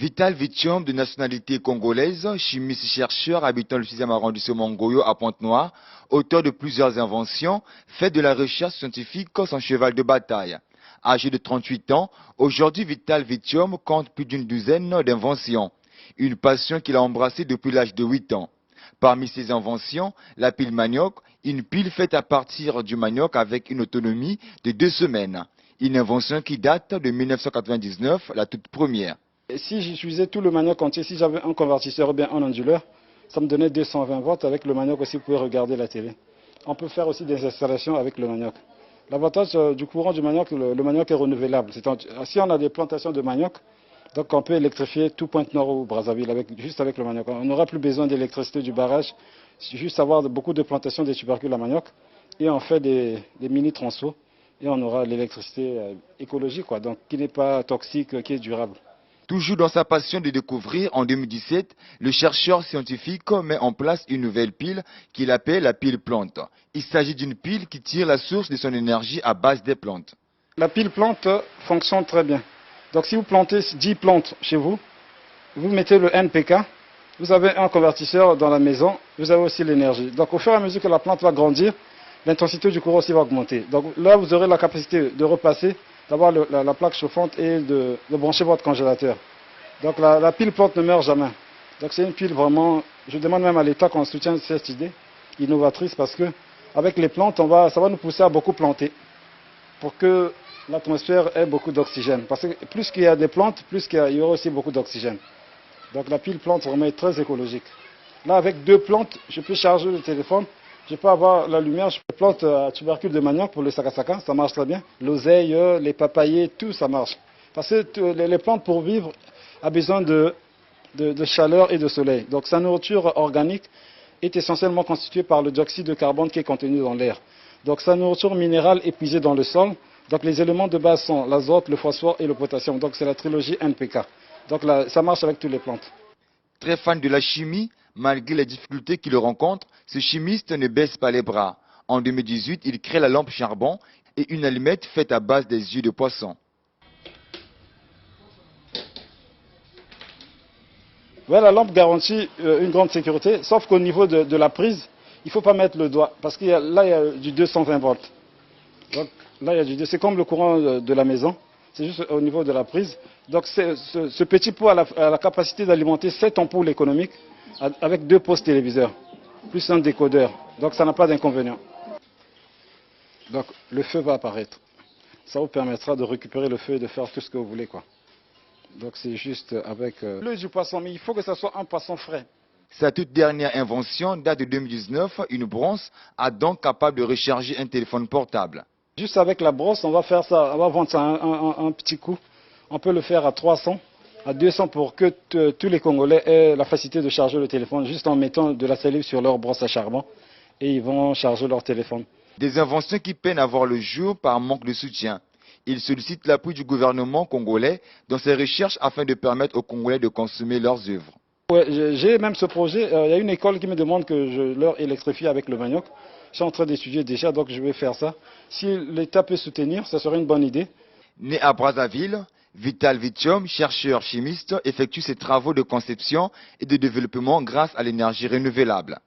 Vital Vitium, de nationalité congolaise, chimiste-chercheur habitant le 6e arrondissement Ngoyo à Pointe-Noire, auteur de plusieurs inventions, fait de la recherche scientifique son cheval de bataille. Âgé de 38 ans, aujourd'hui Vital Vitium compte plus d'une douzaine d'inventions, une passion qu'il a embrassée depuis l'âge de 8 ans. Parmi ses inventions, la pile manioc, une pile faite à partir du manioc avec une autonomie de 2 semaines. Une invention qui date de 1999, la toute première. Si j'utilisais tout le manioc entier, si j'avais un convertisseur ou bien un onduleur, ça me donnait 220 volts. Avec le manioc aussi, vous pouvez regarder la télé. On peut faire aussi des installations avec le manioc. L'avantage du courant du manioc, le manioc est renouvelable. Si on a des plantations de manioc, donc on peut électrifier tout Pointe-Noire ou Brazzaville juste avec le manioc. On n'aura plus besoin d'électricité du barrage, juste avoir beaucoup de plantations de tubercules à manioc. Et on fait des mini-transfos et on aura l'électricité écologique, donc qui n'est pas toxique, qui est durable. Toujours dans sa passion de découvrir, en 2017, le chercheur scientifique met en place une nouvelle pile qu'il appelle la pile plante. Il s'agit d'une pile qui tire la source de son énergie à base des plantes. La pile plante fonctionne très bien. Donc si vous plantez 10 plantes chez vous, vous mettez le NPK, vous avez un convertisseur dans la maison, vous avez aussi l'énergie. Donc au fur et à mesure que la plante va grandir, l'intensité du courant aussi va augmenter. Donc là, vous aurez la capacité de repasser, d'avoir la plaque chauffante et de brancher votre congélateur. Donc la pile plante ne meurt jamais. Donc c'est une pile vraiment, je demande même à l'État qu'on soutienne cette idée innovatrice parce que avec les plantes, ça va nous pousser à beaucoup planter pour que l'atmosphère ait beaucoup d'oxygène. Parce que plus qu'il y a des plantes, plus il y aura aussi beaucoup d'oxygène. Donc la pile plante vraiment est très écologique. Là, avec 2 plantes, je peux charger le téléphone. Je peux avoir la lumière, je peux planter à tubercule de manioc pour le sakasaka, ça marche très bien. L'oseille, les papayers, tout ça marche. Parce que les plantes pour vivre ont besoin de chaleur et de soleil. Donc sa nourriture organique est essentiellement constituée par le dioxyde de carbone qui est contenu dans l'air. Donc sa nourriture minérale est puisée dans le sol. Donc les éléments de base sont l'azote, le phosphore et le potassium. Donc c'est la trilogie NPK. Donc là, ça marche avec toutes les plantes. Très fan de la chimie, malgré les difficultés qu'il rencontre, ce chimiste ne baisse pas les bras. En 2018, il crée la lampe charbon et une allumette faite à base des yeux de poisson. Ouais, la lampe garantit une grande sécurité, sauf qu'au niveau de la prise, il ne faut pas mettre le doigt, parce que là, il y a du 220 volts. Donc là, il y a c'est comme le courant de la maison, c'est juste au niveau de la prise. Donc ce petit pot a la capacité d'alimenter 7 ampoules économiques avec 2 postes téléviseurs, plus un décodeur. Donc ça n'a pas d'inconvénient. Donc le feu va apparaître. Ça vous permettra de récupérer le feu et de faire tout ce que vous voulez, quoi. Donc c'est juste avec l'œil du poisson, mais il faut que ce soit un poisson frais. Sa toute dernière invention date de 2019, une brosse à dents capable de recharger un téléphone portable. Juste avec la brosse, on va faire ça, on va vendre ça un petit coup. On peut le faire à 300, à 200 pour que tous les Congolais aient la facilité de charger le téléphone juste en mettant de la salive sur leur brosse à charbon et ils vont charger leur téléphone. Des inventions qui peinent à voir le jour par manque de soutien. Il sollicite l'appui du gouvernement congolais dans ses recherches afin de permettre aux Congolais de consommer leurs œuvres. Ouais, j'ai même ce projet. Il y a une école qui me demande que je leur électrifie avec le manioc. Je suis en train d'étudier déjà, donc je vais faire ça. Si l'État peut soutenir, ça serait une bonne idée. Né à Brazzaville, Vital Vitium, chercheur chimiste, effectue ses travaux de conception et de développement grâce à l'énergie renouvelable.